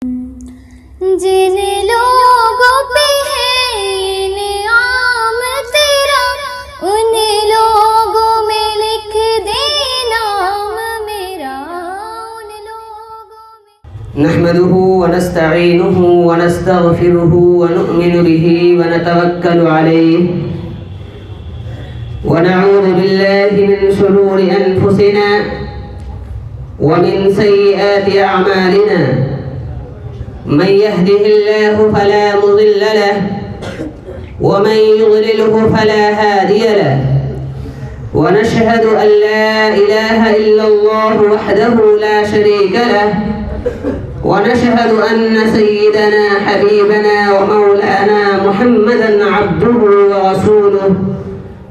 جن لوگوں پہ ہے انعام تیرا ان لوگوں میں لکھ دے نام میرا ان لوگوں میں. نحمده ونستعینه ونستغفره ونؤمن به ونتوکل علیہ ونعوذ بالله من شرور أنفسنا ومن سيئات أعمالنا من يهده الله فلا مضل له ومن يضلله فلا هادي له ونشهد أن لا إله إلا الله وحده لا شريك له ونشهد أن سيدنا حبيبنا ومولانا محمدا عبده ورسوله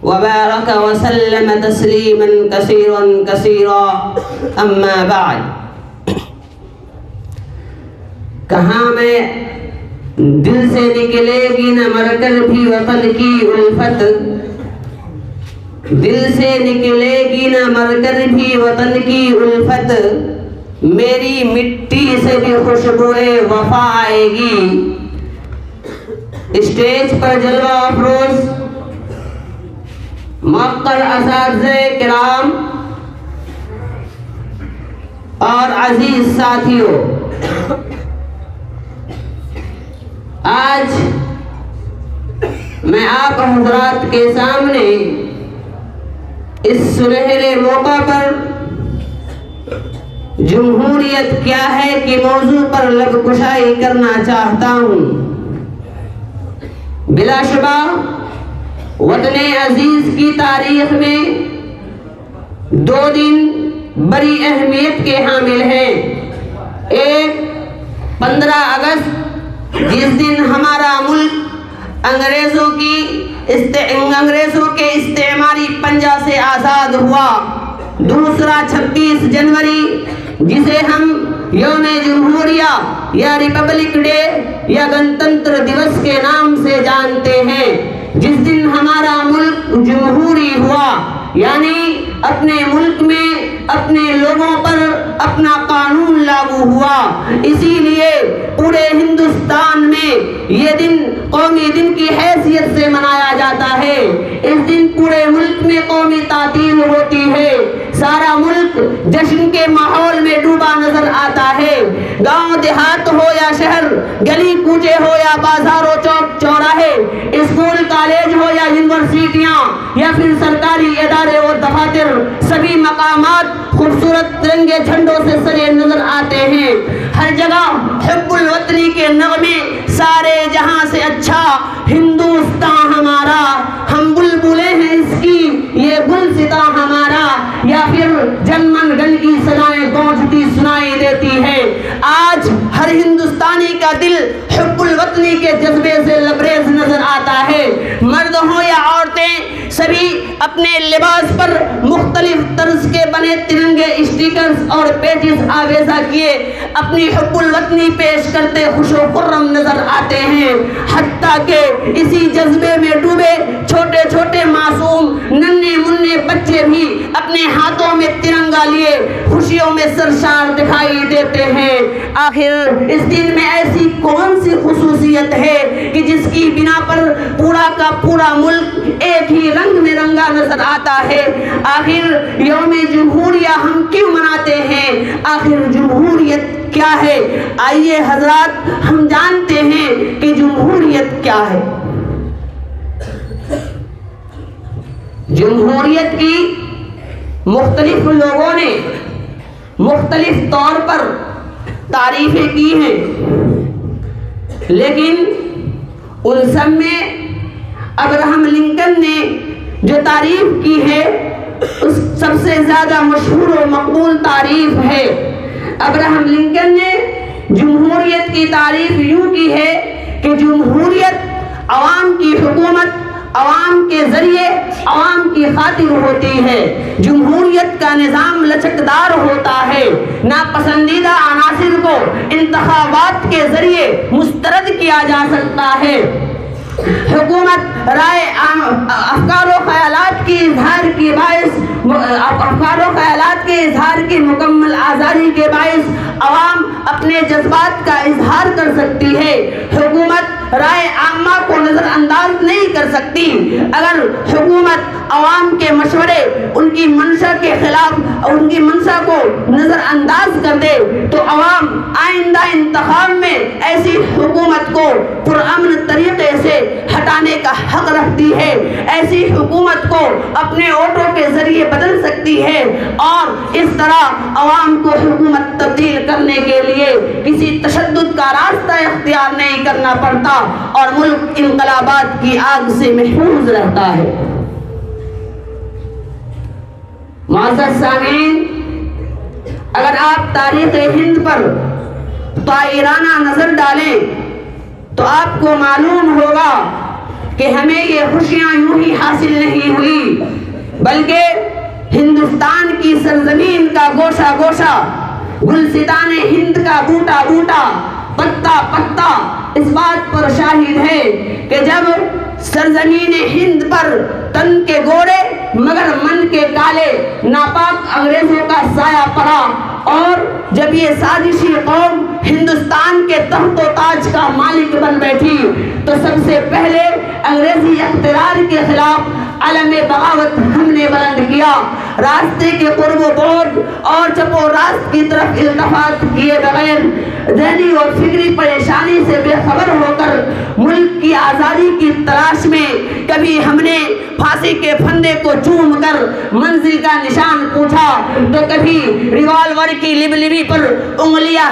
وبارك وسلم تسليما كثيرا كثيرا اما بعد. کہاں میں دل سے نکلے گی نہ مر کر بھی وطن کی الفت، دل سے نکلے گی نہ مر کر بھی وطن کی الفت، میری مٹی سے بھی خوشبوئے وفا آئے گی. اسٹیج پر جلوہ افروز معطر اساتذہ کرام اور عزیز ساتھیوں، آج میں آپ حضرات کے سامنے اس سنہرے موقع پر جمہوریت کیا ہے کہ موضوع پر لب کشائی کرنا چاہتا ہوں. بلا شبہ وطن عزیز کی تاریخ میں دو دن بڑی اہمیت کے حامل ہیں. ایک 15 اگست جس دن ہمارا ملک انگریزوں کے استعماری پنجہ سے آزاد ہوا. دوسرا 26 جنوری جسے ہم یوم جمہوریہ یا ریپبلک ڈے یا گنتنتر دیوس کے نام سے جانتے ہیں، جس دن ہمارا ملک جمہوری ہوا، یعنی اپنے ملک میں اپنے لوگوں پر اپنا قانون لاگو ہوا. اسی لیے پورے ہندوستان میں یہ دن قومی دن کی حیثیت سے منایا جاتا ہے. اس دن پورے ملک میں قومی تعطیل ہوتی ہے، سارا ملک جشن کے ماحول میں ڈوبا نظر آتا ہے. گاؤں دیہات ہو یا شہر، گلی کوچے ہو یا بازار و چوک چوراہے، اسکول کالج ہو یا یونیورسٹیاں یا پھر سرکاری ادارے اور دفاتر، سبھی مقامات خوبصورت ترنگے جھنڈوں سے سجے نظر آتے ہیں. ہر جگہ حب الوطنی کے نغمے، سارے جہاں سے اچھا ہندوستان ہمارا، ہم بلبلیں ہیں اس کی یہ گلستاں ہمارا، یا پھر جن من گن کی صدائیں گونجتی سنائی دیتی ہے. آج ہر ہندوستانی کا دل حب الوطنی کے جذبے سے لبریز نظر آتا ہے. مرد ہوں یا عورتیں، سبھی اپنے لباس پر مختلف طرز کے بنے ترنگے اسٹیکرز اور پیجز آویزہ کیے اپنی حب الوطنی پیش کرتے خوش و خرم نظر آتے ہیں. حتیٰ کہ اسی جذبے میں ڈوبے چھوٹے چھوٹے معصوم ننھے منھے بچے بھی اپنے ہاتھوں میں ترنگا لیے خوشیوں میں سرشار دکھائی دیتے ہیں. آخر اس دن میں ایسی کون سی خصوصیت ہے کہ جس کی بنا پر پورا کا پورا ملک ایک ہی رنگ میں رنگا نظر آتا ہے؟ آخر یوم جمہوریہ ہم کیوں مناتے ہیں؟ آخر جمہوریت کیا ہے؟ آئیے حضرات ہم جانتے ہیں کہ جمہوریت کیا ہے. جمہوریت کی مختلف لوگوں نے مختلف طور پر تعریفیں کی ہیں، لیکن ان سب میں ابراہم لنکن نے جو تعریف کی ہے اس سب سے زیادہ مشہور و مقبول تعریف ہے. ابراہم لنکن نے جمہوریت کی تعریف یوں کی ہے کہ جمہوریت عوام کی حکومت عوام کے ذریعے عوام کی خاطر ہوتی ہے. جمہوریت کا نظام لچکدار ہوتا ہے، ناپسندیدہ عناصر کو انتخابات کے ذریعے مسترد کیا جا سکتا ہے. حکومت رائے افکار و خیالات کی اظہار کے باعث مکمل آزادی کے باعث عوام اپنے جذبات کا اظہار کر سکتی ہے. حکومت رائے عامہ کو نظر انداز نہیں کر سکتی. اگر حکومت عوام کے مشورے ان کی منشا کے خلاف ان کی منشا کو نظر انداز کر دے تو عوام آئندہ انتخاب میں ایسی حکومت کو پرامن طریقے سے ہٹانے کا حق رکھتی ہے. ایسی حکومت کو اپنے ووٹوں کے ذریعے بدل سکتی ہے اور اس طرح عوام کو حکومت تبدیل کرنے کے لیے کسی تشدد کا راستہ اختیار نہیں کرنا پڑتا اور ملک انقلابات کی آگ سے محفوظ رہتا ہے. معزز سامعین، اگر آپ تاریخ ہند پر طائرانہ نظر ڈالیں تو آپ کو معلوم ہوگا کہ ہمیں یہ خوشیاں یوں ہی حاصل نہیں ہوئی، بلکہ ہندوستان کی سرزمین کا گوشہ گوشہ، گلستان ہند کا بوٹا بوٹا، پتا پتا اس بات پر شاہد ہے کہ جب سرزمین ہند پر تن کے گورے مگر من کے کالے ناپاک انگریزوں کا سایہ پڑا اور جب یہ سازشی قوم ہندوستان کے تخت و تاج کا مالک بن بیٹھی تو سب سے پہلے انگریزی اقتدار کے خلاف علم بغاوت ہم نے بلند کیا. راستے کے قرب و بعد اور چپ و راست کی طرف التفات کیے بغیر ذہنی اور فکری پریشانی سے بے خبر ہو کر ملک کی آزادی کی تلاش میں کبھی ہم نے پھانسی کے پھندے کو چوم کر منزل کا نشان پوچھا تو کبھی ریوالور کی لبلبی پر انگلیاں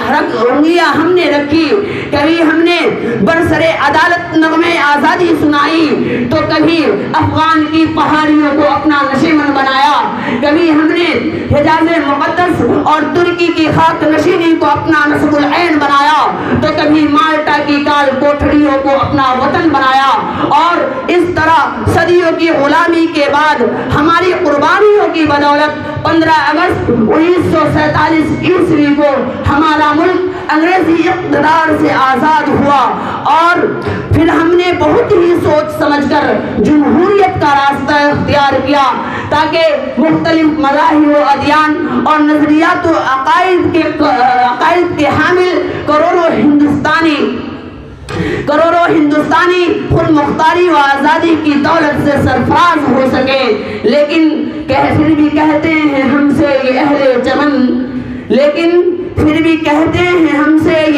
ہم نے رکھی، کبھی ہم نے برسرے عدالت نغمے آزادی سنائی تو کبھی افغان کی پہاڑیوں کو اپنا نشیمن بنایا، کبھی ہم نے حجاز مقدس اور ترکی کی خاک نشینی کو اپنا نصب العین بنایا تو کبھی مالٹا کی کال کوٹھڑیوں کو اپنا وطن بنایا. اور اس طرح صدیوں کی غلامی کے بعد ہماری قربانیوں کی بدولت 15 اگست 1947 عیسوی کو ہمارا ملک انگریزی اقتدار سے آزاد ہوا اور پھر ہم نے بہت ہی سوچ سمجھ کر جمہوریت کا راستہ اختیار کیا تاکہ مختلف مذاہب و ادیان اور نظریات و عقائد کے حامل کروڑوں ہندوستانی خود مختاری و آزادی کی دولت سے سرفراز ہو سکے. لیکن پھر بھی کہتے ہیں ہم سے یہ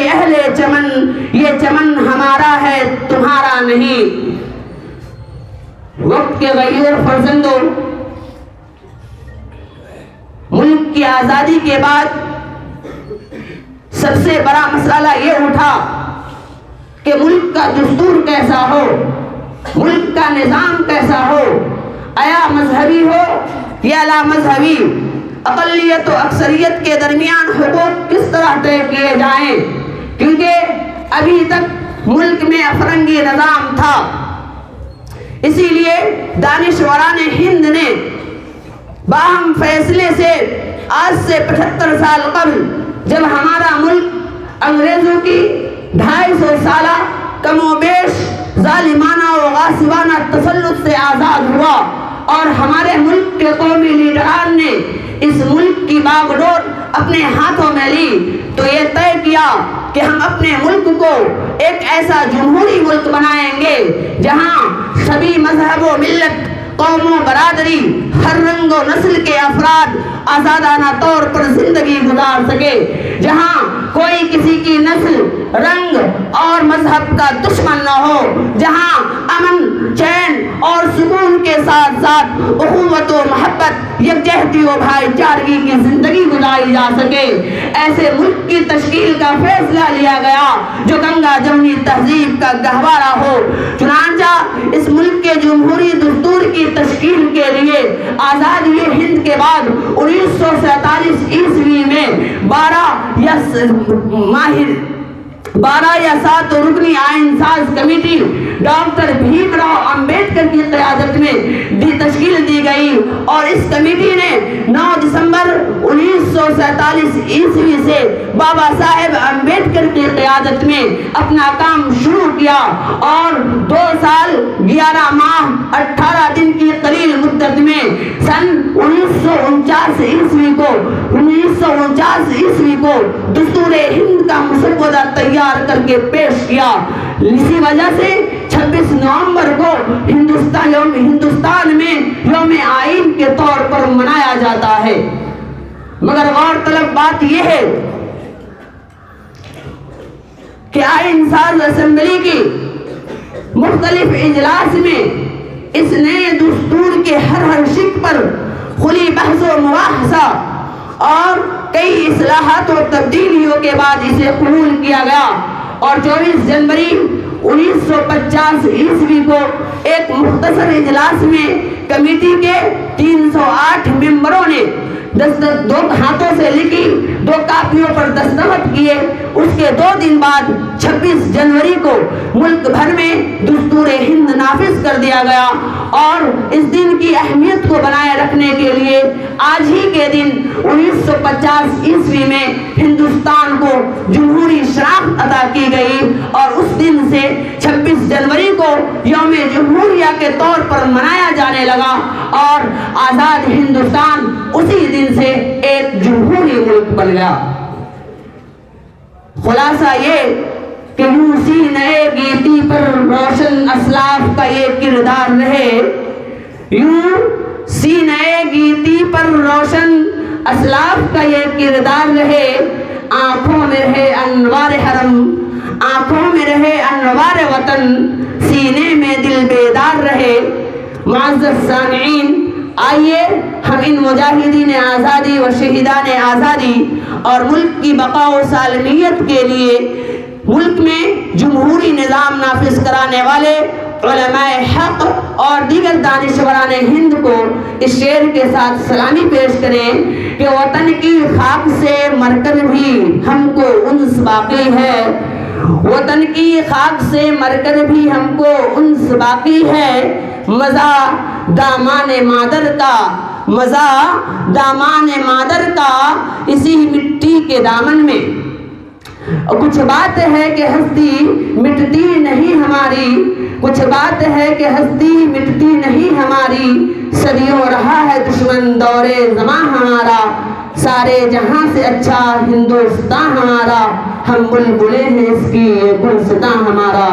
اہل چمن یہ چمن ہمارا ہے تمہارا نہیں. وقت کے غیر فرزندوں، ملک کی آزادی کے بعد سب سے بڑا مسئلہ یہ اٹھا کہ ملک کا دستور کیسا ہو، ملک کا نظام کیسا ہو، آیا مذہبی ہو یا لا مذہبی، اقلیت و اکثریت کے درمیان حقوق کس طرح طے کیے جائیں، کیونکہ ابھی تک ملک میں افرنگی نظام تھا. اسی لیے دانشوران ہند نے باہم فیصلے سے آج سے 75 سال قبل جب ہمارا ملک انگریزوں کی 250 سالہ کم و بیش ظالمانہ و غاصبانہ تسلط سے آزاد ہوا اور ہمارے ملک کے قومی لیڈران نے اس ملک کی باغ ڈور اپنے ہاتھوں میں لی تو یہ طے کیا کہ ہم اپنے ملک کو ایک ایسا جمہوری ملک بنائیں گے جہاں سبھی مذہب و ملت، قوم و برادری، ہر رنگ و نسل کے افراد آزادانہ طور پر زندگی گزار سکے، جہاں کوئی کسی کی نسل، رنگ اور مذہب کا دشمن نہ ہو، جہاں امن، چین اور سکون کے ساتھ ساتھ اخوت و محبت، یکجہتی و بھائی چارگی کی زندگی گزاری جا سکے. ایسے ملک کی تشکیل کا فیصلہ لیا گیا جو گنگا جمنی تہذیب کا گہوارہ ہو. چنانچہ اس ملک کے جمہوری دستور کی تشکیل کے لیے آزادی ہند کے بعد 1947 عیسوی میں 12 یا 7 رکنی آئین ساز کمیٹی ڈاکٹر بھیم راؤ امبیڈکر کی قیادت میں تشکیل دی گئی، اور اس کمیٹی نے 9 دسمبر 1947 عیسوی سے بابا صاحب امبیڈکر کی قیادت میں اپنا کام شروع کیا، اور 2 سال 11 ماہ 18 دن کی قلیل مدت میں سن 1949 عیسوی کو دستور ہند کا مسودہ تیار کر کے پیش کیا۔ اسی وجہ سے 26 نومبر کو ہندوستان میں یوم آئین کے طور پر منایا جاتا ہے۔ مگر غور طلب بات یہ ہے کہ آئین ساز اسمبلی کی مختلف اجلاس میں اس نئے دستور کے ہر شق پر کھلی بحث و مباحثہ اور کئی اصلاحات و تبدیلیوں کے بعد اسے قبول کیا گیا، اور 24 جنوری 1950 عیسوی کو ایک مختصر اجلاس میں کمیٹی کے 308 ممبروں نے 2 ہاتھوں سے لکھی 2 کاپیوں پر دستخط کیے۔ اس کے 2 دن بعد 26 جنوری کو ملک بھر میں دستور ہند نافذ کر دیا گیا، اور اس دن کی اہمیت کو بنائے رکھنے کے لیے آج ہی کے دن 1950 عیسوی میں ہندوستان کو جمہوری شناخت عطا کی گئی، اور اس دن سے 26 جنوری کو یوم جمہوریہ کے طور پر منایا جانے لگا، اور آزاد ہندوستان اسی دن سے ایک جمہوری ملک بن گیا۔ خلاصہ یہ کہ یوں سینہ گیتی پر روشن اسلاف کا یہ کردار رہے، یوں سینہ گیتی پر روشن اسلاف کا یہ کردار رہے، آنکھوں میں رہے انوار حرم، آنکھوں میں رہے انوار وطن، سینے میں دل بیدار رہے۔ معزز سامعین، آئیے ہم ان مجاہدین آزادی و شہیدان آزادی اور ملک کی بقا و سالمیت کے لیے ملک میں جمہوری نظام نافذ کرانے والے علماء حق اور دیگر دانشوران ہند کو اس شعر کے ساتھ سلامی پیش کریں کہ وطن کی خاک سے مر کر بھی ہم کو انس باقی ہے، وطن کی خاک سے مر کر بھی ہم کو انس باقی ہے، مزہ دامان مادر کا، مزہ دامان مادر کا اسی مٹی کے دامن میں۔ کچھ بات ہے کہ ہستی مٹتی نہیں ہماری، کچھ بات ہے کہ ہستی مٹتی نہیں ہماری، صدیوں رہا ہے دشمن دور زماں ہمارا، سارے جہاں سے اچھا ہندوستان ہمارا، ہم بلبلیں ہیں اس کی یہ گلستاں ہمارا۔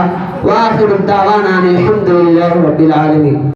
وآخر الدعوانا الحمدللہ رب العالمین۔